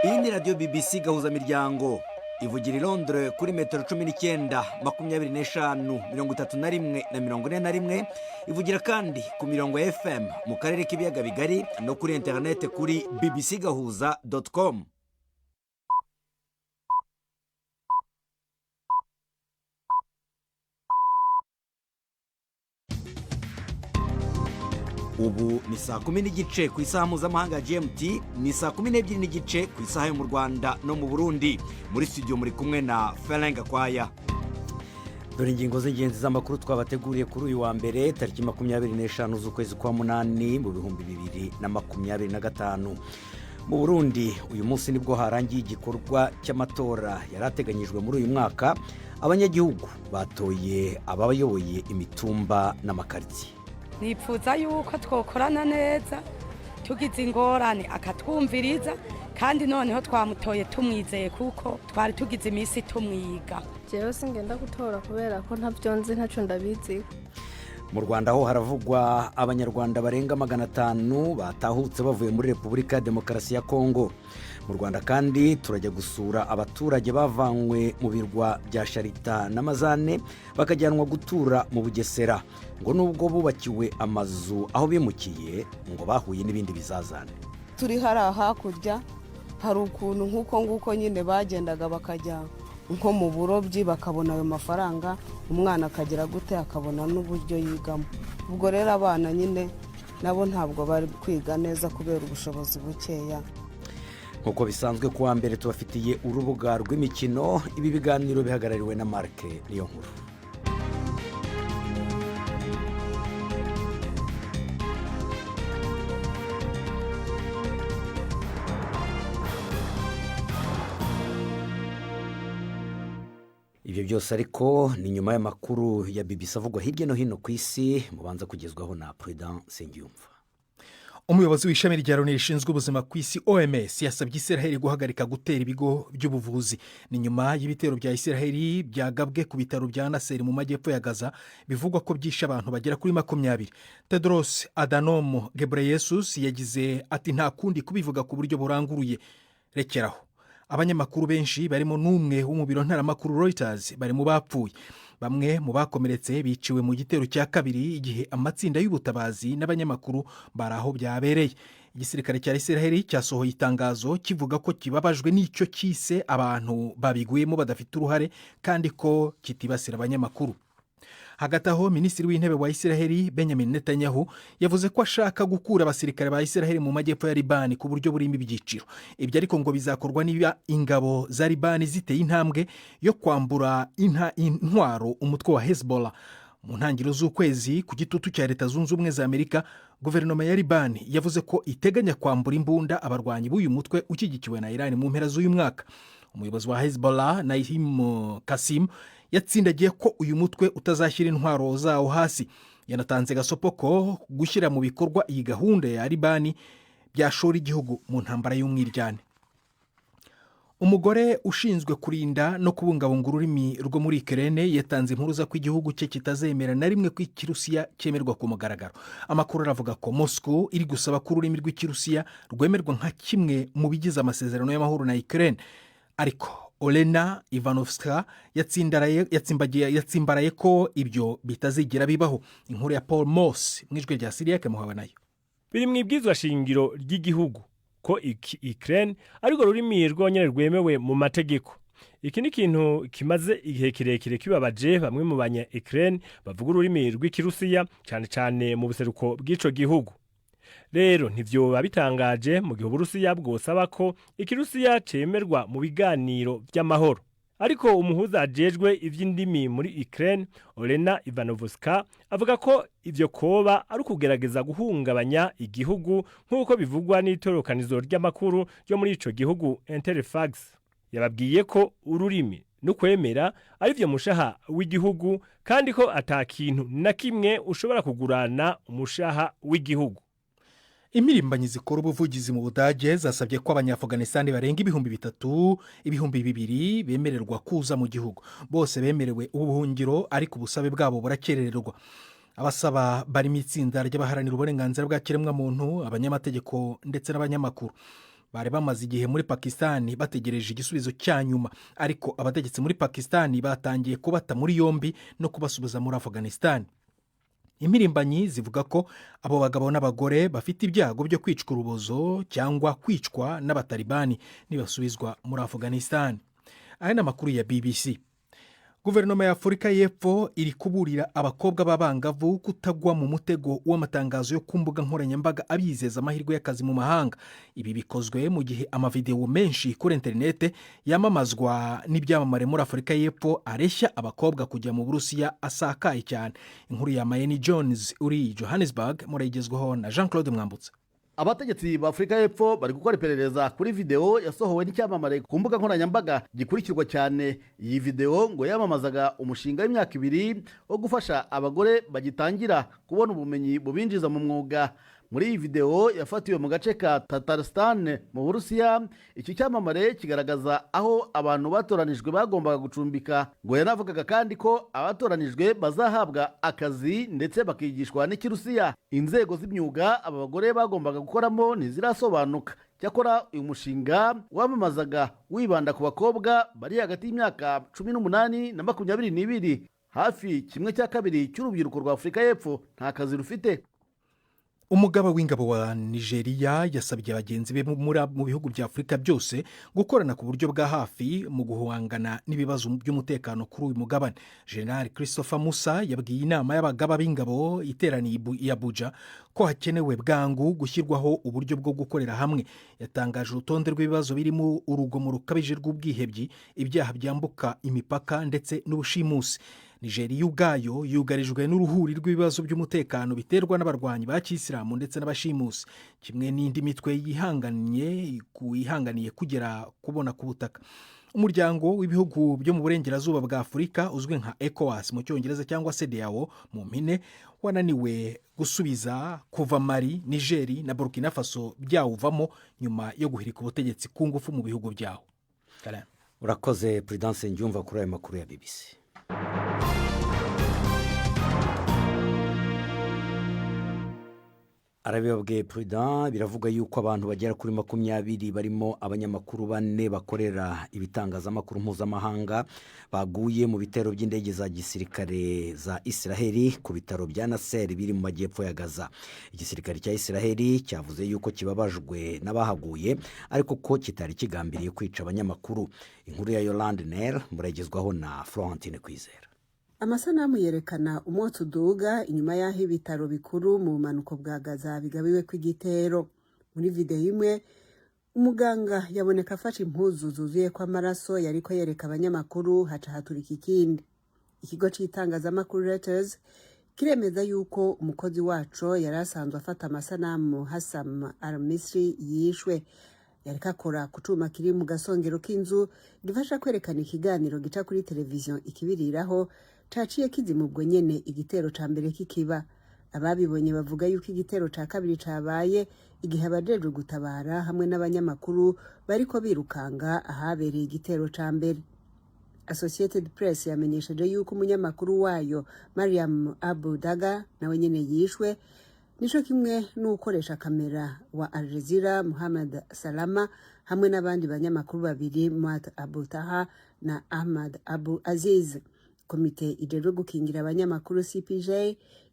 Iyi ni radiyo BBC gahuza miryango ivugira i Londres kuri metero 19 25 31 na 41. Ivugira kandi ku mirongo ya FM mu karere k'ibiyaga bigari no kuri internet kuri bbcgahuza.com. Ubu ni saa 10 n'igice ku isaha mpuzamahanga GMT, ni saa 12 n'igice ku isaha yo mu Rwanda no mu Burundi. Muri studio muri kumwe na Ferenga Kwaya. Dore ingingo z'ingenzi z'amakuru twabateguriye kuri uyu wa mbere tariki 25 z'ukwezi kwa munani mu 2025. Mu Burundi uyu munsi nibwo harangiye igikorwa cy'amatora yarateganyijwe muri uyu mwaka. Abanyagihugu batoye abayoboye imitumba n'amakaritsiye. Nipfuza yuko twokorana neza tugize ingorane akatwumviriza, kandi noneho twamutoye tumwizeye kuko twari tugize iminsi tumwiga. Jewe singenda gutora kubera ko ntavyo nzi ntaco ndabizi. Mu Rwanda ho haravugwa abanyarwanda barenga 500 batahutse bavuye muri Repubulika ya Demokarasi ya Kongo. Mu Rwanda kandi turajya gusura abaturage bavanywe mu birwa bya Sharita na Mazane bakajyanwa gutura mu Bugesera, ngo nubwo bubakiwe amazu aho bimukiye ngo bahuye n'ibindi bizazane. Turi hakurya hari ukuntu nguko nyine bagendaga bakajya nko mu burobyi bakabona ayo mafaranga, umwana akagera gute akabona n'uburyo yigamo. Ubwo rero abana nyine nabo ntabwo bari kwiga neza kubera ubushobozi bukeya. Nkuko bisanzwe kuwa mbere tubafitiye urubuga rw'imikino, ibi biganiro bihagarariwe na Mark niyo nkuru. Ibyo byose ariko ni nyuma y'amakuru ya BBC avugwa hirya no hino ku isi, mubanza kugezwaho na Prudent Sengiyumva. Umuyobozi w'ishami rya Loni rishinzwe ubuzima ku isi OMS yasabye Israel guhagarika gutera ibigo by'ubuvuzi. Ni nyuma y'ibitero bya Israel byagabwe ku bitaro bya Nasser mu majyepfo ya Gaza bivugwa ko byishe abantu bagera kuri 20. Tedros Adhanom Ghebreyesus yagize ati nta kundi kubivuga ku buryo buranguruye, rekeraho. Abanyamakuru benshi barimo n'umwe wo mu biro ntaramakuru Reuters bari mu bapfuye. Bamwe mu bakomeretse biciwe mu gitero cya kabiri igihe amatsinda y'ubutabazi n'abanyamakuru baraho byabereye. Igisirikare cya Israel cyasohoye itangazo kivuga ko kibabajwe n'icyo cyise abantu babiguyemo badafite uruhare kandi ko kitibasira abanyamakuru. Hagati aho Minisitiri w'Intebe wa Israel Benjamin Netanyahu yavuze ko ashaka gukura abasirikare ba Israel mu majyepfo ya Libani ku buryo burimo ibyiciro. Ibyo ariko ngo bizakorwa niba ingabo za Libani ziteye intambwe yo kwambura intwaro umutwe wa Hezbollah. Mu ntangiriro z'ukwezi ku gitutu cya Leta Zunze Ubumwe za Amerika, guverinoma ya Libani yavuze ko iteganya kwambura imbunda abarwanyi b'uyu mutwe ushyigikiwe na Iran mu mpera z'uyu mwaka. Umuyobozi wa Hezbollah Naim Qasim yatsindagiye ko uyu mutwe utazashyira intwaro zawo hasi. Yanatanze gasopo ko gushyira mu bikorwa iyi gahunda ya Libani byashora igihugu mu ntambara y'umwiryane. Umugore ushinzwe kurinda no kubungabunga ururimi rwo muri Ukraine yatanze impuruza ko igihugu cye kitazemera na rimwe ko Ikirusiya cyemerwa ku mugaragaro. Amakuru aravuga ko Moscow iri gusaba ko ururimi rw'Ikirusiya rwemerwa nka kimwe mu bigize amasezerano y'amahoro na Ukraine. Ariko Olena Ivanovska yatsimbaraye ko ibyo bitazigera bibaho. Inkuru ya Paul Moss mwijwe rya Siriake muhawe nayo. Biri mu ibwizwa shingiro ry'igihugu ko Ukraine ariko rurimi rwonyene rwemewe mu mategeko. Iki ni kintu kimaze igihe kirekire kibabaje bamwe mu banya Ukraine bavuga ururimi rw'Ikirusiya cyane cyane mu buseruko bw'ico gihugu. Rero ntivyo babitangaje mu gihe Uburusiya bwosaba ko Ikirusiya cemerwa mu biganiro by'amahoro. Ariko umuhuza ajejwe ivy'indimi muri Ukraine Olena Ivanovska avuga ko ivyo koba ari ukugerageza guhungabanya igihugu nk'uko bivugwa n'itorokanizo ry'amakuru ryo muri ico gihugu Interfax. Yababwiye ko ururimi no kwemera ari byo mushaha w'igihugu kandi ko atakintu na kimwe ushobora kugurana umushaha w'igihugu. Imirimbanyi zikora ubuvugizi mu Budage zasabye ko Abanyaafghanistan barenga 2,000 bemererwa kuza mu gihugu. Bose bemerewe ubuhungiro ariko ubusabe bwabo burakerererwa. Abasaba bari mu itsinda ry'abaharanira uburenganzira bwa kiremwa muntu, abanyamategeko ndetse n'abanyamakuru. bari bamaze igihe muri Pakistani bategereje igisubizo cya nyuma, ariko abategetsi muri Pakistani batangiye kubata muri yombi no kubasubiza muri Afghanistan. Impirimbanyi zivuga ko abo bagabo n'abagore bafite ibyago byo kwicwa urubozo cyangwa kwicwa n'abatalibani nibasubizwa muri Afghanistan. Aya ni amakuru ya BBC. Guverinoma ya Afurika y'Epfo iri kuburira abakobwa b'abangavu kutagwa mu mutego w'amatangazo yo ku mbuga nkoranyambaga abizeza amahirwe y'akazi mu mahanga. Ibi bikozwe mu gihe amavideo menshi kuri interinete yamamazwa n'ibyamamare muri Afurika y'Epfo areshya abakobwa kujya mu Burusiya asakaye cyane. Inkuru ya Mayeni Jones uri Johannesburg murayigezwaho na Jean-Claude Mwambutsa. Abategetsi ba Afurika y'Epfo bari gukora iperereza kuri video yasohowe n'icyamamare ku mbuga nkoranyambaga gikurikirwa cyane. Iyi video ngo yamamazaga umushinga w'imyaka 2 wo gufasha abagore bagitangira kubona ubumenyi bubinjiza mu mwuga. Muri iyi video yafatiwe mu gace ka Tatarstan mu Burusiya, iki cyamamare kigaragaza aho abantu batoranijwe bagombaga gucumbika. Ngo yanavugaga kandi ko abatoranijwe bazahabwa akazi ndetse bakigishwa n'Ikirusiya. Inzego z'imyuga aba bagore bagombaga gukoramo ntizirasobanuka. Cyakora uyu mushinga wamamazaga wibanda ku bakobwa bari hagati y'imyaka 18 na 22. Hafi 1/2 cy'urubyiruko rwa Afurika y'Epfo nta kazi rufite. Umugaba w'ingabo wa Nigeria yasabye abagenzi be mu bihugu bya Afurika byose gukorana ku buryo bwa hafi mu guhangana n'ibibazo by'umutekano kuri uyu mugabane. General Christopher Musa yabwiye inama y'abagaba b'ingabo iteraniye i Abuja ko hakenewe bwangu gushyirwaho uburyo bwo gukorera hamwe. Yatangaje urutonde rw'ibibazo birimo urugomo rukabije rw'ubwihebyi, ibyaha byambuka imipaka ndetse n'ubushimusi. Nigeria ubwayo yugarijwe n'uruhuri rw'ibibazo by'umutekano biterwa n'abarwanyi ba Kisilamu ndetse n'abashimusi, kimwe n'indi mitwe yihanganiye kugera kubona ku butaka. Umuryango w'ibihugu byo mu burengerazuba bwa Afurika uzwi nka ECOWAS mu cyongereza cyangwa CEDEAO mu mpine wananiwe gusubiza kuva Mali, Niger na Burkina Faso byawuvamo nyuma yo guhirika ubutegetsi ku ngufu mu bihugu byawo. Urakoze Prudence Njumva kuri aya makuru ya BBC. Arabibabwiye Prudence, biravuga yuko abantu bagera kuri 20 barimo abanyamakuru 4 bakorera ibitangazamakuru mpuzamahanga baguye mu bitero by'indege za gisirikare za Israeli ku bitaro bya Nasser biri mu majyepfo ya Gaza. Igisirikare cya Israeli cyavuze yuko kibabajwe n'abahaguye ariko ko kitari kigambiriye kwica abanyamakuru. Inkuru ya Yolande Nel muragezwaho na Florentine Kwizera. Amasanamu yerekana umwotsi uduga inyuma y'aho ibitaro bikuru mu manuko bwa Gaza bigabiwe kw'igitero. Muri video imwe umuganga yaboneka afashe impuzu zuzuye kwa maraso yariko yereka abanyamakuru haca haturika ikindi. Ikigo cy'itangazamakuru Reuters kiremeza yuko umukozi waco yari asanzwe afata amasanamu Hassam al-Misri yishwe. Yareka akora ku cuma kiri mu gasongero k'inzu gifasha kwerekana ikiganiro gica kuri televiziyo ikibiriraho caciye kizimubwo nyene igitero ca mbere kikiba. Ababibonye bavuga yuko igitero ca kabiri cabaye igihe abajejwe gutabara hamwe n'abanyamakuru bariko birukanga ahabereye igitero ca mbere. Associated Press yamenyesheje yuko umunyamakuru wayo Mariam Abu Daga nawe nyene yishwe, nico kimwe n'ukoresha kamera wa Al Jazeera Muhammad Salama hamwe n'abandi banyamakuru babiri Muat Abu Taha na Ahmad Abu Aziz. Komite ijejwe gukingira abanyamakuru CPJ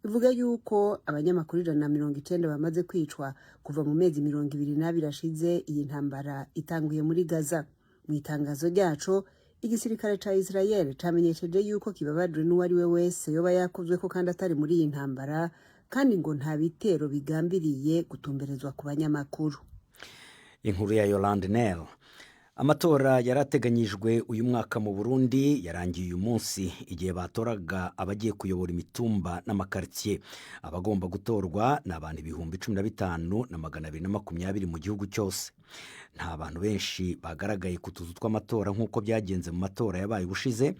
ivuga yuko abanyamakuru 190 bamaze kwicwa kuva mu mezi 22 ashize iyi ntambara itanguye muri Gaza. Mu itangazo ryaco igisirikare ca Israel camenyesheje yuko kibabajwe n'uwari we wese yoba yakozwe ko kandi atari muri iyi ntambara, kandi ngo nta bitero bigambiriye gutumberezwa ku banyamakuru. Inkuru ya Yolande Nel. Amatora yarateganyijwe uyu mwaka mu Burundi yarangiye uyu munsi igihe batoraga abagiye kuyobora imitumba n'amakartier. Abagomba gutorwa ni abantu 15,220 mu gihugu cyose. Nta bantu benshi bagaragaye ku tuzu tw'amatora nk'uko byagenze mu matora yabaye ubushize.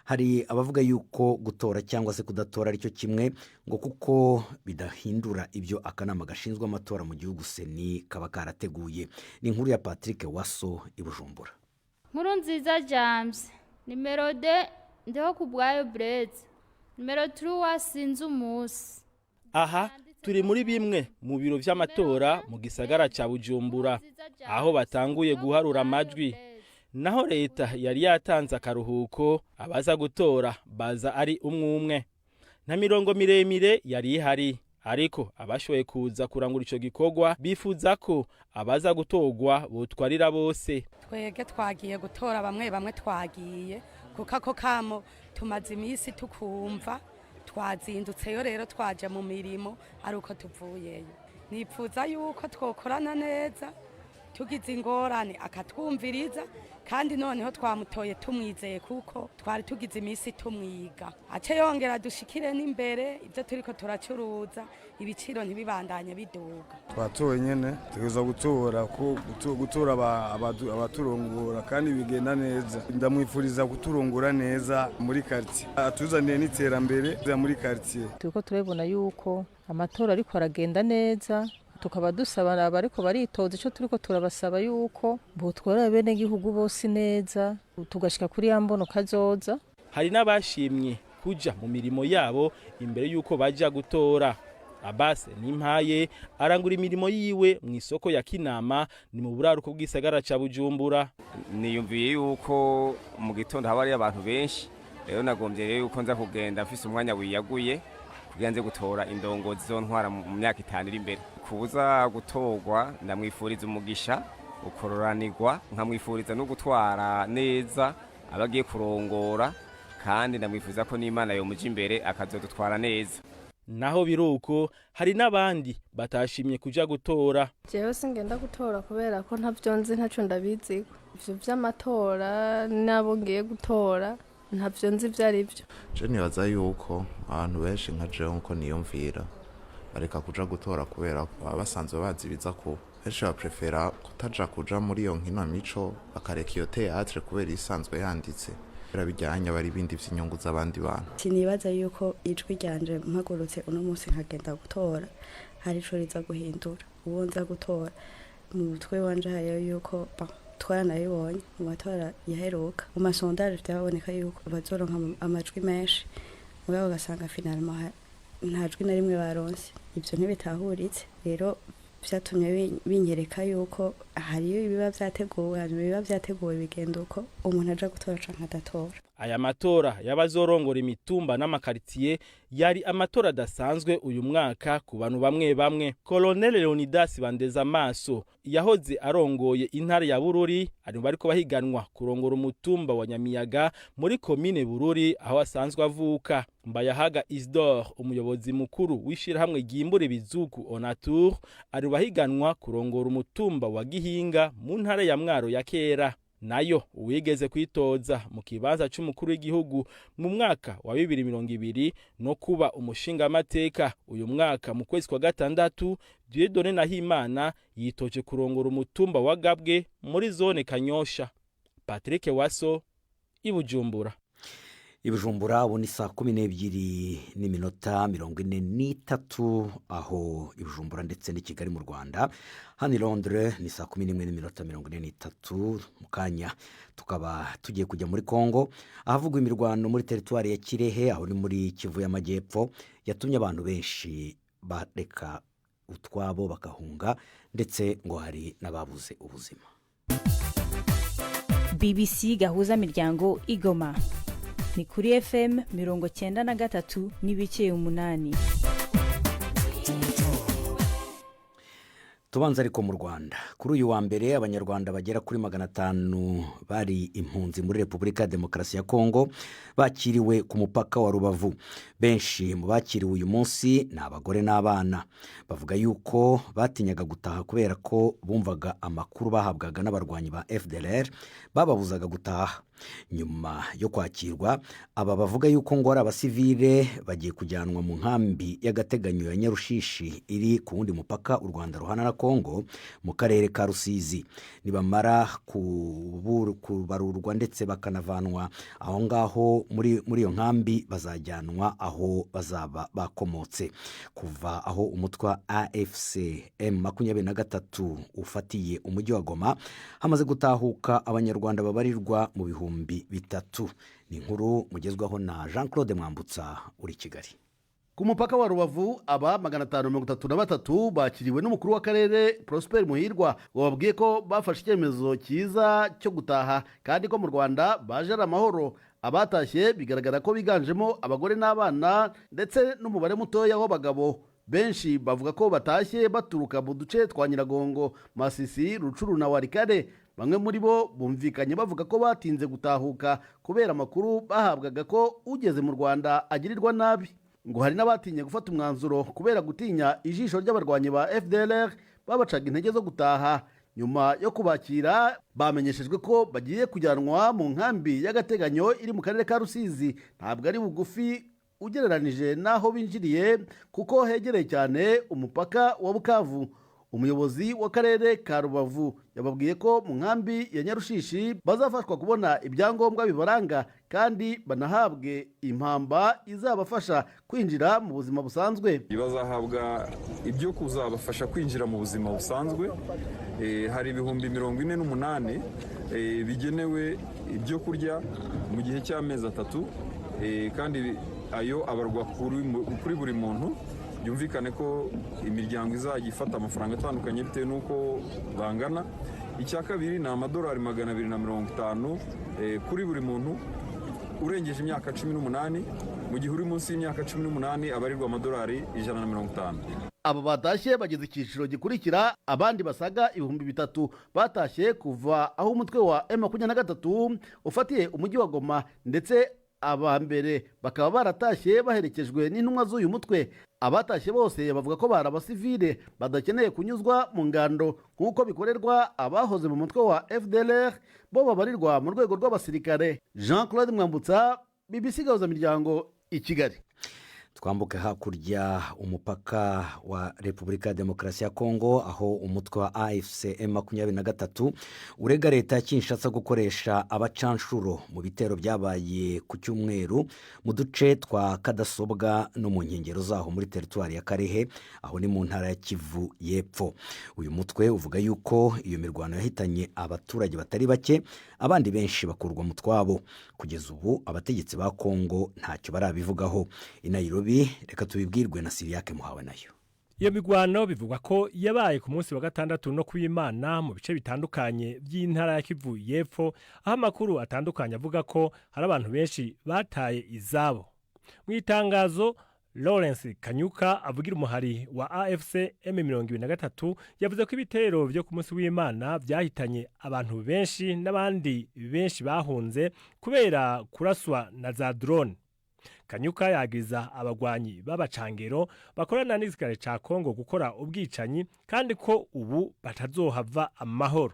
Hari abavuga yuko gutora cyangwa se kudatora aricyo kimwe ngo kuko bidahindura ibyo akanama gashinzwe amatora mu gihugu seni kaba karateguye. Ni inkuru ya Patrick Waso i Bujumbura. Nkurunziza James, numero 2 Ndeho Kubwayo Brett, numero 3 Sinzu Musi. Aha turi muri bimwe mu biro vy'amatora mu gisagara ca Bujumbura aho batanguye guharura amajwi naho leta yari yatanze akaruhuko abaza gutora baza ari umwe nta mirongo miremire yari ihari ariko abashoboye kuza kurangura ico gikorwa bifuza ko abaza gutorwa botwarira bose. Twege twagiye gutora bamwe twagiye kuko ako kamo tumaze imisi tukumva twazindutseyo rero twaje mu mirimo ari uko tuvuyeyo. Nipfuza yuko twokorana neza tugize ingorane akatwumviriza kandi noneho twamutoye tumwizeye kuko twari tugize imisi tumwiga ace yongera dushikire n'imbere ibyo turiko turacuruza ibiciro ntibibandanye biduga. Twatoye nyene tuza gutora abaturongora kandi bigenda neza. Ndamwifuriza kuturongora neza muri quartier atuzaniye n'iterambere muri quartier. Turiko turebona yuko amatora ariko aragenda neza tukaba dusaba abariko baritoza ico turiko turabasaba yuko botwara bene gihugu bose neza tugashika kuri yambono kazoza. Hari n'abashimye kuja mu mirimo yabo imbere yuko baja gutora. Abase Nimpaye arangura imirimo yiwe mu isoko ya Kinama ni mu buraruko bw'isagara ca Bujumbura. Niyumviye yuko mu gitondo haba ari abantu benshi rero nagombye rero yuko nza kugenda afise umwanya wiyaguye kugira nze gutora indongozi zontwara mu myaka 5 iri imbere. Kubuza gutorwa ndamwifuriza umugisha ukororanirwa nkamwifuriza no gutwara neza abagiye kurongora kandi ndamwifuriza ko n'Imana yo muje imbere akazodutwara neza. Naho biruko hari n'abandi batashimye kuja gutora. Jewe singenda gutora kubera ko ntavyo nzi ntaco ndabizi. Ivyo vy'amatora nabo ngiye gutora ntavyo nzi vyari byo. Je nibaza yuko abantu benshi nka jewe nko niyumvira bareka kuja gutora kubera basanzwe bazi biza ko benshi baprefera kutaja kuja muri iyo nkino mico bakareka iyo théâtre kubera isanzwe yanditse bijyanye bari bindi vy'inyungu z'abandi bantu. Sinibaza yuko ijwi ryanje mpagurutse uno munsi nkagenda gutora hari ico riza guhindura uwo nza gutora mu mutwe wanje hayo yuko twaranabibonye mu matora yaheruka mu masondage byaboneka yuko bazoronka amajwi menshi mugabo ugasanga finalement nta jwi na rimwe baronse. Ibyo ntibitahuritse rero vyatumye binyereka yuko hariyo ibiba vyateguwe bigenda uko umuntu aja gutora canke adatora. Aya matora y'abazorongora imitumba n'amakaritiye yari amatora adasanzwe uyu mwaka ku bantu bamwe. Colonel Leonidas Bandezamaso yahoze arongoye intara ya Bururi ari bariko bahiganwa kurongora umutumba wa Nyamiyaga muri komine Bururi aho asanzwe avuka. Mbayahaga Isdor umuyobozi mukuru w'ishirahamwe gimbure bizuku Onatur ari bahiganwa kurongora umutumba wa Gihinga mu ntara ya Mwaro ya kera. Nayo uwigeze kwitoza mu kibanza c'umukuru w'igihugu mu mwaka wa 2020 no kuba umushinga amateka uyu mwaka mu kwezi kwa gatandatu Dieudonné Nahimana yitoje kurongora umutumba wa Gabwe muri zone Kanyosha. Patrick Waso Ibujumbura. Ibujumbura ubu ni saa 12:43 aho Ibujumbura ndetse n'i Kigali mu Rwanda. Hano i Londres ni saa 11:43 mu kanya tukaba tugiye kujya muri Kongo ahavugwa imirwano muri teritwari ya Kirehe aho ni muri Kivu y'Amajyepfo yatumye abantu benshi bareka utwabo bakahunga ndetse ngo hari n'ababuze ubuzima. BBC gahuza miryango Igoma ni kuri FM 93 n'ibice 8. Tubanza ariko mu Rwanda kuri uyu wa mbere abanyarwanda bagera kuri 500 bari impunzi muri Repubulika ya Demokarasi ya Kongo bakiriwe ku mupaka wa Rubavu. Benshi mu bakiriwe uyu munsi ni abagore n'abana. Bavuga yuko batinyaga gutaha kubera ko bumvaga amakuru bahabwaga n'abarwanyi ba FDLR bababuzaga gutaha. Nyuma yo kwakirwa aba bavuga yuko ngo ari abasivile bagiye kujyanwa mu nkambi y'agateganyo ya Nyarushishi iri ku wundi mupaka u Rwanda ruhana na Kongo mu karere ka Rusizi. Nibamara kubarurwa ndetse bakanavanwa aho ngaho muri iyo nkambi bazajyanwa aho bazaba bakomotse. Kuva aho umutwa AFC M23 ufatiye umujyi wa Goma hamaze gutahuka abanyarwanda babarirwa mu bihumbi 3. Ni inkuru mugezwaho na Jean Claude Mwambutsa uri Kigali. ku mupaka wa Rubavu aba 533 bakiriwe n'umukuru w'akarere Prosper Muhirwa wababwiye ko bafashe icyemezo cyiza cyo gutaha kandi ko mu Rwanda baje ari amahoro. Abatashye bigaragara ko biganjemo abagore n'abana ndetse n'umubare mutoya w'abagabo. Benshi bavuga ko batashye baturuka mu duce twa Nyiragongo, Masisi, Rucuru na Warikare. Bamwe muri bo bumvikanye bavuga ko batinze gutahuka kubera amakuru bahabwaga ko ugeze mu Rwanda agirirwa nabi. Ngo hari n'abatinye gufata umwanzuro kubera gutinya ijisho ry'abarwanyi ba FDLR babacaga intege zo gutaha. Nyuma yo kubakira bamenyeshejwe ko bagiye kujyanwa mu nkambi y'agateganyo iri mu karere ka Rusizi. Ntabwo ari bugufi ugereranije naho binjiriye kuko hegereye cyane umupaka wa Bukavu. Umuyobozi w'akarere ka Rubavu yababwiye ko mu nkambi ya Nyarushishi bazafashwa kubona ibyangombwa bibaranga kandi banahabwe impamba izabafasha kwinjira mu buzima busanzwe. Bazahabwa ibyo kuzabafasha kwinjira mu buzima busanzwe. Hari ibihumbi 48 bigenewe ibyo kurya mu gihe cy'amezi 3 kandi ayo abarwa kuri buri muntu. Byumvikane ko imiryango izajya ifata amafaranga atandukanye bitewe n'uko bangana. Icya kabiri ni amadolari 250 kuri buri muntu urengeje imyaka 18. Mu gihe uri munsi y'imyaka 18 abarirwa amadolari 150. Aba batashye bageze icyiciro gikurikira. Abandi basaga 3,000 batashye kuva aho umutwe wa M23 ufatiye umujyi wa Goma, ndetse aba mbere bakaba baratashye baherekejwe n'intumwa z'uyu mutwe. Abatashye bose bavuga ko bari abasivile badakeneye kunyuzwa mu ngando nk'uko bikorerwa abahoze mu mutwe wa FDLR bo babarirwa mu rwego rw'abasirikare. Jean Claude Mwambutsa, BBC Gahuzamiryango, i Kigali. Twambuke hakurya umupaka wa Repubulika ya Demokarasi ya Kongo, aho umutwe wa AFC M23 urega leta ya Kinshasa gukoresha abacanshuro mu bitero byabaye ku cyumweru mu duce twa Kadasobwa no mu nkengero zaho muri teritwari ya Karehe, aho ni mu ntara ya Kivu y'Epfo. Uyu mutwe uvuga yuko iyo mirwano yahitanye abaturage batari bake, abandi benshi bakurwa mu twabo. Kugeza ubu abategetsi ba Kongo ntacyo barabivugaho. I Nairobi, reka tubibwirwe na Siriake Muhawe nayo. Iyo migwano bivugwa ko yabaye ku munsi wa gatandatu no kw'Imana mu bice bitandukanye by'intara ya Kivu y'Epfo, aho amakuru atandukanye avuga ko hari abantu benshi bataye izabo. Mu itangazo, Lawrence Kanyuka avugira umuhari wa AFC M23 yavuze ko ibitero byo ku munsi w'Imana byahitanye abantu benshi n'abandi benshi bahunze kubera kuraswa na za drone. Kanyuka yagiza abagwanyi b'abacangero bakorana n'igisirikare ca Kongo gukora ubwicanyi kandi ko ubu batazohava amahoro.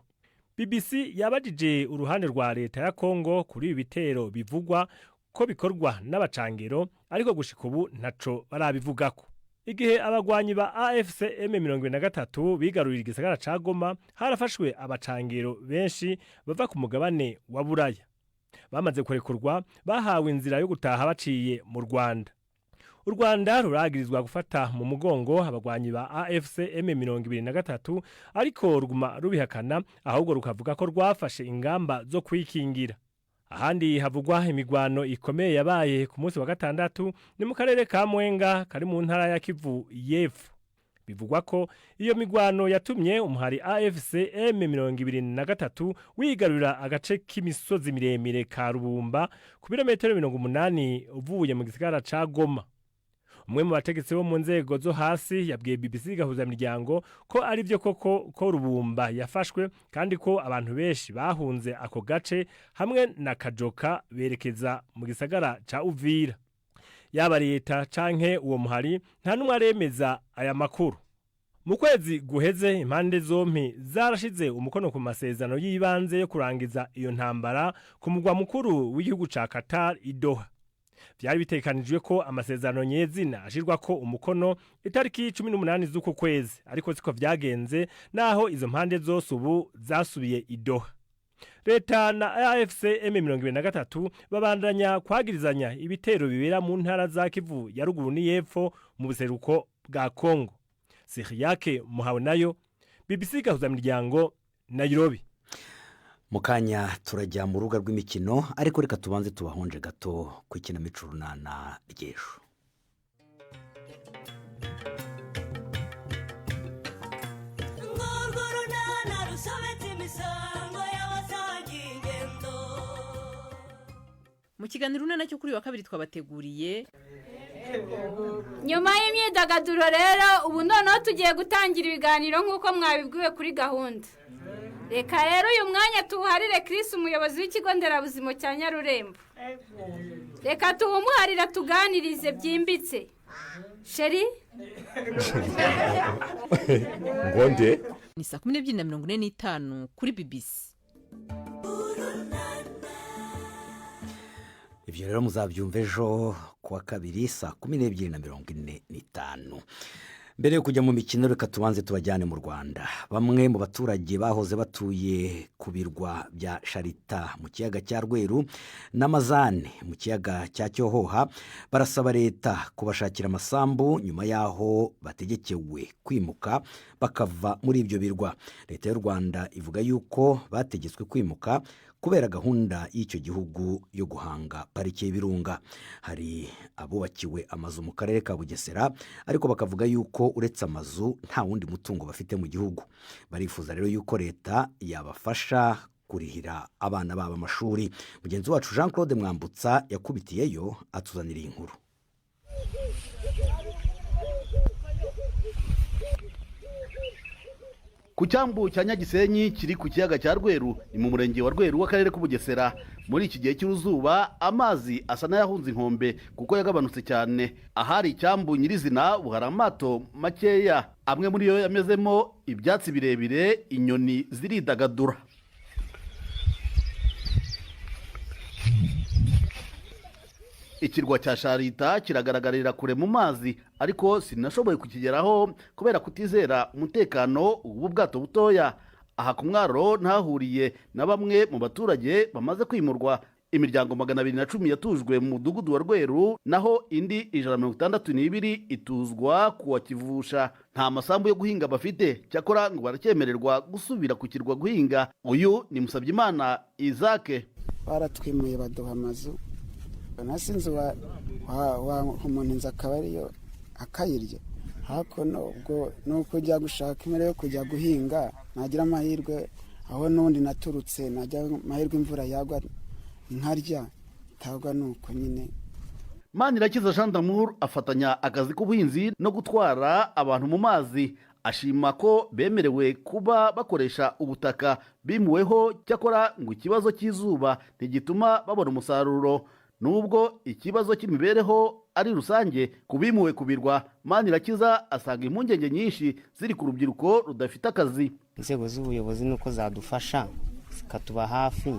BBC yabajije uruhande rwa leta ya Kongo kuri ibi bitero bivugwa ko bikorwa n'abacangero, ariko gushika ubu ntaco barabivugako. Igihe abagwanyi ba AFC M23 bigarurira igisagara ca Goma, harafashwe abacangero benshi bava ku mugabane wa Buraya. Bamaze kurekurwa bahawe inzira yo gutaha baciye mu Rwanda. U Rwanda ruragirizwa gufata mu mugongo abagwanyi ba AFC M23, ariko ruguma rubihakana, ahubwo rukavuga ko rwafashe ingamba zo kwikingira. Ahandi havugwa imigwano ikomeye yabaye ku munsi wa gatandatu ni mu karere ka Mwenga kari mu ntara ya Kivu y'Epfo. Bivugwa ko iyo migwano yatumye umuhari AFC M23 wigarurira agace k'imisozi miremire ka Rubumba ku birometero 80 uvuye mu gisagara ca Goma. Umwe mu bategetsi bo mu nzego zo hasi yabwiye BBC Gahuzamiryango ko ari byo koko ko Rubumba yafashwe kandi ko abantu benshi bahunze ako gace hamwe na Kajoka berekeza mu gisagara ca Uvira. Yaba leta canke uwo muhari nta numwe aremeza aya makuru. Mu kwezi guheze impande zompi zarashize umukono ku masezerano y'ibanze yo kurangiza iyo ntambara ku mugwa mukuru w'igihugu ca Qatar, i Doha. Byari bitekanijwe ko amasezerano nyezina ashirwa ko umukono itariki 18 z'uko kwezi, ariko siko vyagenze, naho izo mpande zose ubu zasubiye i Doha. Leta na AFC M23 babandanya kwagirizanya ibitero bibera mu ntara za Kivu ya ruguru n'Yepfo mu buseruko bwa Kongo. Siriake Muhawe nayo, BBC Gahuzamiryango, Nairobi. Mukanya turajya mu rubuga rw'imikino, ariko reka tubanze tubahonje gato ku ikinamico runana ry'ejo. mu kiganiro unana cyo kuri wa kabiri twabateguriye nyuma y'imyidagaduro rero ubu noneho tugiye gutangira ibiganiro nk'uko mwabibwiwe kuri gahunda. Reka rero uyu mwanya tuwuharire Chris umuyobozi w'ikigo nderabuzima cya Nyarurembo. Reka tuwumuharira tuganirize byimbitse. Sheri ngonde ni 12:45 kuri BBC. Ibyo rero muzabyumva ejo kuwa kabiri saa 12:45. Mbere yo kujya mu mikino reka tubanze tubajyane mu Rwanda. Bamwe mu baturage bahoze batuye ku birwa bya Sharita mu kiyaga cya Rweru n'Amazane mu kiyaga cya Cyohoha barasaba leta kubashakira amasambu nyuma yaho bategekewe kwimuka bakava muri ibyo birwa. Leta y'u Rwanda ivuga yuko bategetswe kwimuka kubera gahunda y'icyo gihugu yo guhanga parike y'ibirunga. Hari abubakiwe amazu mu karere ka Bugesera ariko bakavuga yuko uretse amazu nta wundi mutungo bafite mu gihugu. Barifuza rero yuko leta yabafasha kurihira abana babo amashuri. Mugenzi wacu Jean Claude Mwambutsa yakubitiyeyo atuzanira inkuru. Ku cyambu cya Nyagisenyi kiri ku kiyaga cya Rweru ni mu murenge wa Rweru w'akarere k'Ubugesera. Muri iki gihe cy'uruzuba amazi asa n'ayahunze inkombe kuko yagabanutse cyane. Ahari icyambu nyirizina buhari amato makeya, amwe muri yo yamezemo ibyatsi birebire, inyoni ziridagadura. Ikirwa cya Sharita kiragaragarira kure mu mazi ariko sinashoboye kukigeraho kubera kutizera umutekano ubu bwato butoya. Aha ku mwaro ntahuriye na bamwe mu baturage bamaze kwimurwa. Imiryango 210 yatujwe mu mudugudu wa Rweru naho indi 162 ituzwa kuwa Kivusha. Nta masambu yo guhinga bafite, cyakora ngo baracyemererwa gusubira ku kirwa guhinga. Uyu ni Musabyimana Isaac. Baratwimuye baduha amazu nasinze wa umuntu nza akaba ariyo akayirya hakuno ubwo nuko ujya gushaka imere yo kujya guhinga nagira amahirwe aho n'undi naturutse najya amahirwe imvura yagwa nkarya tagwa nuko nyine. Manirakiza Jean d'Amour afatanya akazi k'ubuhinzi no gutwara abantu mu mazi. Ashima ko bemerewe kuba bakoresha ubutaka bimuweho, cyakora ngo ikibazo cy'izuba ntigituma babona umusaruro. Nubwo ikibazo cy'imibereho ari rusange kubimuwe kubirwa, Manirakiza asanga impungenge nyinshi ziri ku rubyiruko rudafite akazi. Inzego z'ubuyobozi nuko zadufasha zikatuba hafi,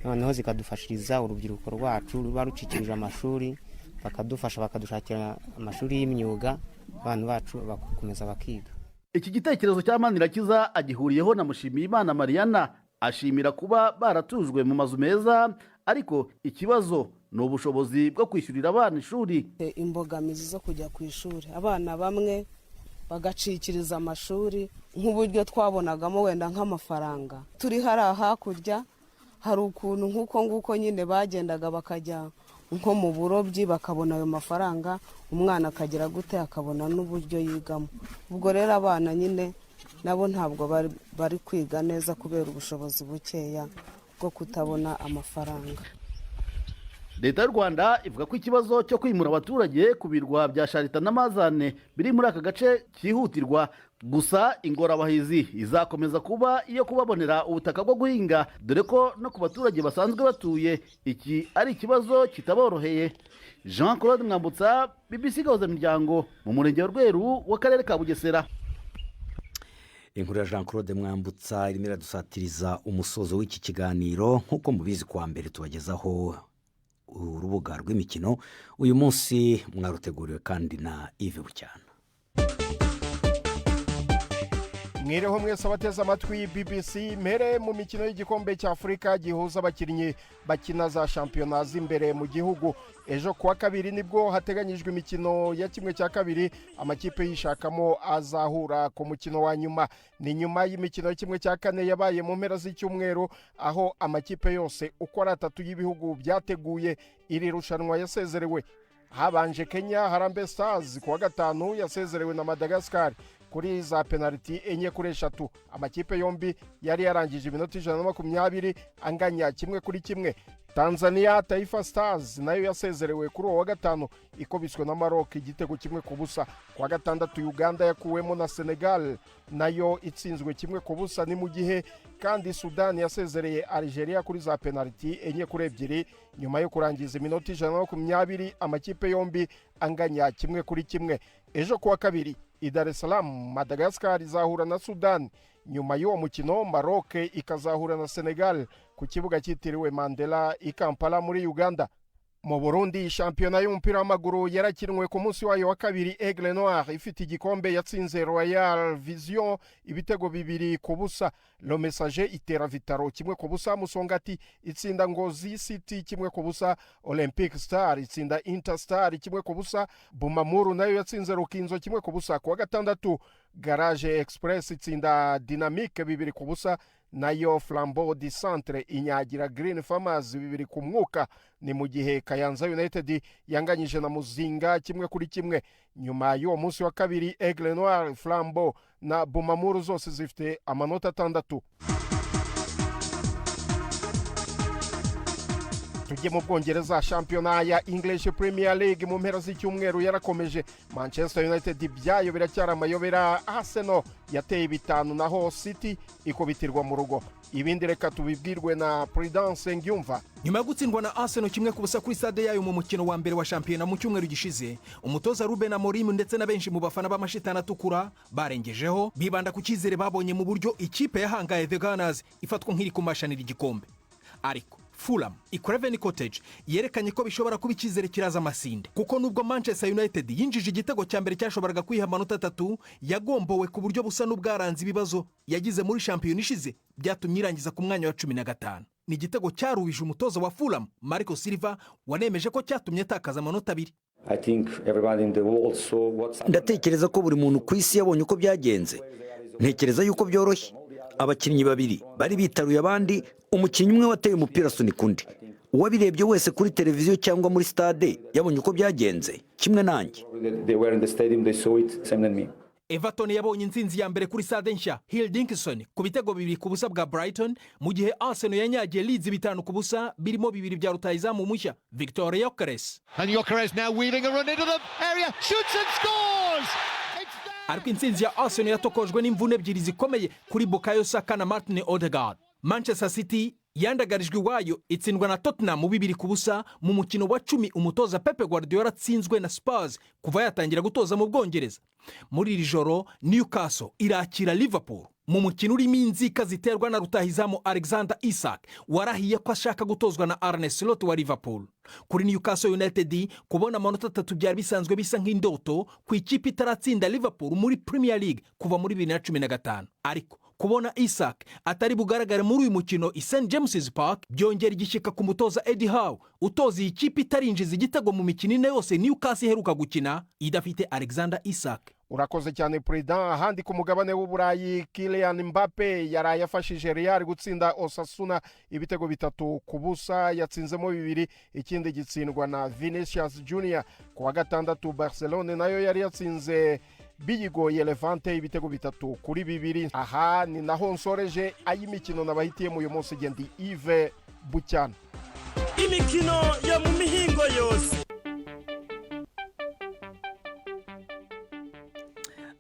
noneho zikadufashiriza urubyiruko rwacu ruba rucikirije amashuri, bakadufasha bakadushakira amashuri y'imyuga, abantu bacu bakomeza bakiga. Iki gitekerezo cya Manirakiza agihuriyeho na Mushimiyimana Mariana. Ashimira kuba baratujwe mu mazu meza, ariko ikibazo ni ubushobozi bwo kwishyurira abana ishuri. Imbogamizi zo kujya ku ishuri, abana bamwe bagacikiriza amashuri nk'uburyo twabonagamo wenda nk'amafaranga. Turi hari hakurya hari ukuntu nk'uko nguko nyine bagendaga bakajya nko mu burobyi bakabona ayo mafaranga, umwana akagira gute akabona n'uburyo yigamo. Ubwo rero abana nyine nabo ntabwo bari kwiga neza kubera ubushobozi bukeya bwo kutabona amafaranga. Leta y'u Rwanda ivuga ko ikibazo cyo kwimura abaturage ku birwa bya Sharita n'Amazane biri muri aka gace cyihutirwa. Gusa ingorabahizi izakomeza kuba iyo kubabonera ubutaka bwo guhinga, dore ko no ku baturage basanzwe batuye iki ari ikibazo kitaboroheye. Jean Claude Mwambutsa, BBC Gahuzamiryango mu murenge wa Rweru w'akarere ka Bugesera. Inkuru ya Jean Claude Mwambutsa irimo iradusatiriza umusozo w'iki kiganiro. Nk'uko mubizi kuwa mbere tubagezaho urubuga rw'imikino, uyu munsi mwaruteguriwe kandi na Yves Bucyana. Mwireho mwese abateze amatwi BBC. Mere mu mikino y'igikombe cya Afurika gihuza abakinnyi bakina za shampiyona z'imbere mu gihugu. Ejo kuwa kabiri nibwo hateganyijwe imikino ya kimwe cya kabiri, amakipe yishakamo azahura ku mukino wa nyuma. Ni nyuma y'imikino ya kimwe cya kane yabaye mu mpera z'icyumweru, aho amakipe yose uko ari atatu y'ibihugu byateguye iri rushanwa yasezerewe. Habanje Kenya, Harambee Stars kuwa gatanu yasezerewe na Madagascar. kuri za penaliti enye kuri eshatu. Amakipe yombi yari yarangije iminota 120 anganya 1-1. Tanzania Taifa Stars nayo yasezerewe kuri uwo wa gatanu ikubiswe na Maroc igitego 1-0. Kwa gatandatu Uganda yakuwemo na Senegal nayo itsinzwe 1-0. Ni mu gihe kandi Sudan yasezereye Algeria kuri za penaliti enye kuri 2 nyuma yo kurangiza iminota 120 amakipe yombi anganya 1-1. Ejo kuwa kabiri i Dar es Salaam Madagascar izahura na Sudan. Nyuma y'uwo mukino Maroc ikazahura na Senegal ku kibuga cyitiriwe Mandela i Kampala muri Uganda. Mu Burundi shampiyona y'umupira w'amaguru yarakinwe ku munsi wayo wa kabiri. Aigle Noir ifite igikombe yatsinze Royal Vision ibitego 2-0. Le Messager itera Vitaro 1-0. Musongati itsinda Ngozi City 1-0. Olympic Star itsinda Interstar 1-0. Bumamuru nayo yatsinze Rukinzo 1-0. Kwa gatandatu Garage Express itsinda Dynamique 2-0. Nayo Flambeau du Centre inyagira Green Farmers 2-0. Ni mu gihe Kayanza United yanganyije na Muzinga 1-1. Nyuma y'uwo munsi wa kabiri Aigle Noir, Flambeau na Bumamuru zose zifite amanota 6. Tujye mu Bwongereza shampiyona ya English Premier League mu mpera z'icyumweru yarakomeje. Manchester United byayo biracyara amayobera. Arsenal yateye 5 naho City ikobitirwa mu rugo. Ibindi reka tubibwirwe na Prudence Ngyumva. Nyuma yo gutsindwa na Arsenal 1-0 kuri stade yayo mu mukino wa mbere wa shampiyona mu cyumweru gishize, umutoza Ruben Amorim ndetse na benshi mu bafana b'amashitani atukura barengejeho bibanda ku cyizere babonye mu buryo ikipe yahangaye The Gunners ifatwa nk'iri kumashanira igikombe. Ariko Fulham Craven Cottage yerekanye ko bishobora kuba icyizere kiraza amasinde, kuko nubwo Manchester United yinjije igitego cya mbere cyashoboraga kwiha amanota 3, yagombowe ku buryo busa n'ubwaranze ibibazo yagize muri shampiyona ishize byatumye irangiza ku mwanya wa 15. Ni igitego cyarubije umutoza wa Fulham Marco Silva wanemeje ko cyatumye atakaza amanota 2. Ndatekereza ko buri muntu ku isi yabonye uko byagenze. Ntekereza yuko byoroshye. Abakinnyi babiri bari bitaruye abandi, umukinnyi umwe wateye umupira asunika undi. Uwabirebye wese kuri televiziyo cyangwa muri stade yabonye uko byagenze kimwe nanjye. Everton yabonye insinzi ya mbere kuri stade nshya Hill Dickinson ku bitego 2-0 bwa Brighton, mu gihe Arsenal yanyagiye Leeds 5-0 birimo 2 bya rutahizamu mushya Victor Gyökeres. And Gyökeres now wheeling a run into the area, shoots and scores. Ariko insinzi ya Arsenal yatokojwe n'imvune ebyiri zikomeye kuri Bukayo Saka na Martin Odegaard. Manchester City yandagarijwe iwayo itsindwa na Tottenham mu 2-0 mu mukino wa 10 umutoza Pep Guardiola atsinzwe na Spurs kuva yatangira gutoza mu Bwongereza. Muri iri joro Newcastle irakira Liverpool mu mukino urimo inzika ziterwa na rutahizamu Alexander Isak warahiye ko ashaka gutozwa na Arne Slot wa Liverpool. Kuri Newcastle United kubona amanota 3 byari bisanzwe bisa nk'indoto ku ikipe itaratsinda Liverpool muri Premier League kuva muri 2015. Ariko kubona Isak atari bugaragare muri uyu mukino i St James's Park byongera igishyika ku mutoza Eddie Howe utoza iyi kipe itarinjiza igitego mu mikino ine yose Newcastle iheruka gukina idafite Alexander Isak. Urakoze cyane Prudent. Ahandi ku mugabane w'Uburayi Kylian Mbappe yaraye afashije Real gutsinda Osasuna ibitego 3-0, yatsinzemo 2, ikindi gitsindwa na Vinicius Junior. Ku wa gatandatu Barcelona nayo yari yatsinze biyigoye Levante ibitego 3-2. Aha ni naho nsoreje ay'imikino nabahitiye mu uyu munsi gendi Yves Bucyana. Imikino yo mu mihingo yose.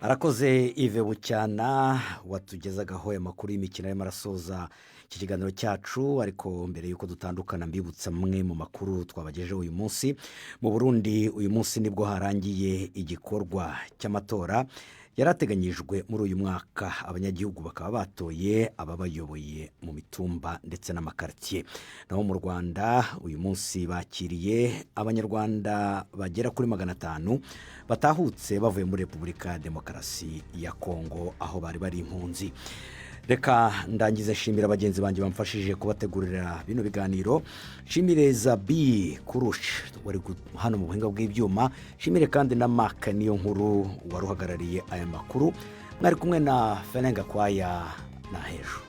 Arakoze Yves Bucyana watugezagaho amakuru y'imikino y'amarasoza iki kiganiro cyacu. Ariko mbere yuko dutandukana mbibutsa mwe mu makuru twabagejeho uyu munsi. Mu Burundi uyu munsi nibwo harangiye igikorwa cy'amatora yarateganyijwe muri uyu mwaka. Abanyagihugu bakaba batoye ababayoboye mu mitumba ndetse n'amakartier. Naho mu Rwanda uyu munsi bakiriye abanyarwanda bagera kuri 500 batahutse bavuye muri Repubulika ya Demokarasi ya Kongo aho bari impunzi. Reka ndangize shimira abagenzi banjye bamfashije kubategurira bino biganiro. Shimire Zabi Kurush wari hano mu buhinga bw'ibyuma. Shimire kandi na Mark niyo nkuru waruhagarariye aya makuru. Mwari kumwe na Felenga Kwaya na Hejo.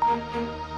Thank you.